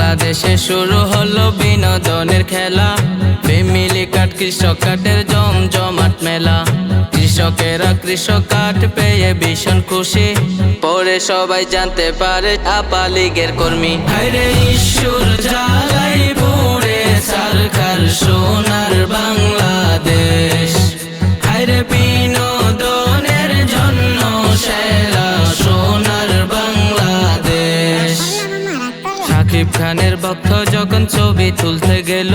বাংলাদেশে শুরু হলো বিনোদনের খেলা, ফ্যামিলি কাট কৃষক কাটের জমজমাট মেলা। কৃষকেরা কৃষক কাট পেয়ে ভীষণ খুশি, পরে সবাই জানতে পারে আপা লীগের কর্মী। হায়রে ঈশ্বর জ্বালাই পুড়ে সরকার সোনার বাংলাদেশ, হায়রে বিনোদনের জন্য সেরা সোনার বাংলাদেশ। শাকিব খানের ভক্ত যখন ছবি তুলতে গেল,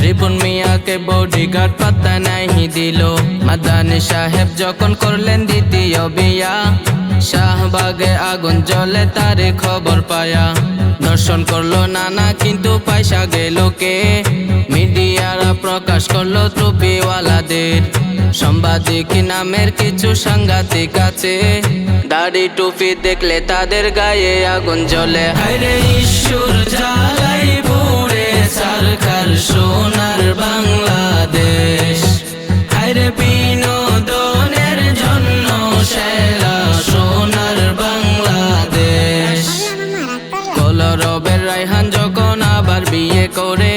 রিপন মিয়াকে বডিগার্ড পাত্তা নাই দিল। মাদানী সাহেব যখন করলেন দ্বিতীয় বিয়া, শাহবাগে আগুন জ্বলে তারে খবর পায়া। দর্শন করলো নানা কিন্তু পয়সা গেল কে, মিডিয়ারা প্রকাশ করলো টুপিওয়ালাদের। সাংবাদিক নামের কিছু সাংঘাতিক আছে, দাড়ি টুপি দেখলে তাদের গায়ে আগুন জ্বলে। হায়রে ঈশ্বর জ্বালাই পুড়ে সরকার সোনার বাংলাদেশ, হায়রে বিনোদনের জন্য সেরা সোনার বাংলাদেশ। কলরবের রায়হান যখন আবার বিয়ে করে,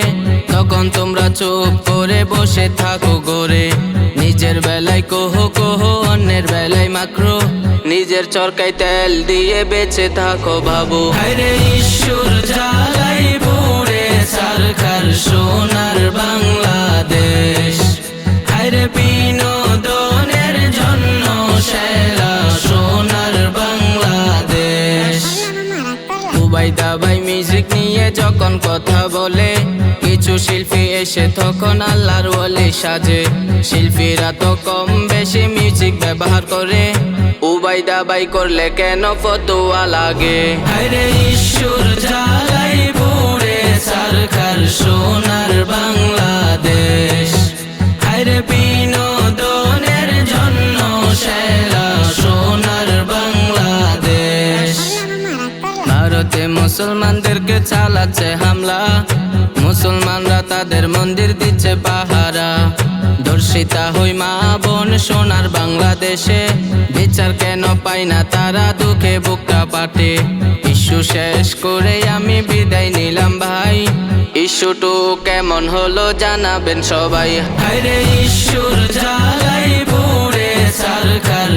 তখন তোমরা চুপ করে বসে থাকো গড়ে। নিজের বেলায় কোহো কোহো, অন্যের বেলায় মাকরো, নিজের চরকায় তেল দিয়ে বেঁচে থাকো বাবু। হায়রে ঈশ্বর জ্বালাই পুড়ে সরকার সোনার বাংলাদেশ, হায়রে বিনোদনের জন্য সেরা সোনার বাংলাদেশ। উবাইদা ভাই মিউজিক নিয়ে যখন কথা বলে, কিছু শিল্পী এসে তখন আল্লাহর ওলি সাজে। শিল্পীরা তো কম বেশি মিউজিক ব্যবহার করে, উবাইদা ভাই করলে কেন ফতোয়া লাগে। হায়রে ঈশ্বর জ্বালাই পুড়ে সরকার সোনার বাংলাদেশ, হায়রে বিনোদনের জন্য সেরা সোনার বাংলাদেশ। ভারতে মুসলমানদেরকে চালাচ্ছে হামলা, মুসলমানরা তাদের মন্দির দিচ্ছে পাহারা। ধর্ষিতা হই মা বোন সোনার বাংলাদেশে, বিচার কেন পাই না তারা দুঃখে বুকটা পাটে। ইস্যু শেষ করে আমি বিদায় নিলাম ভাই, ইস্যুটু কেমন হলো জানাবেন সবাই। হায়রে ঈশ্বর জ্বালাই পুড়ে সরকার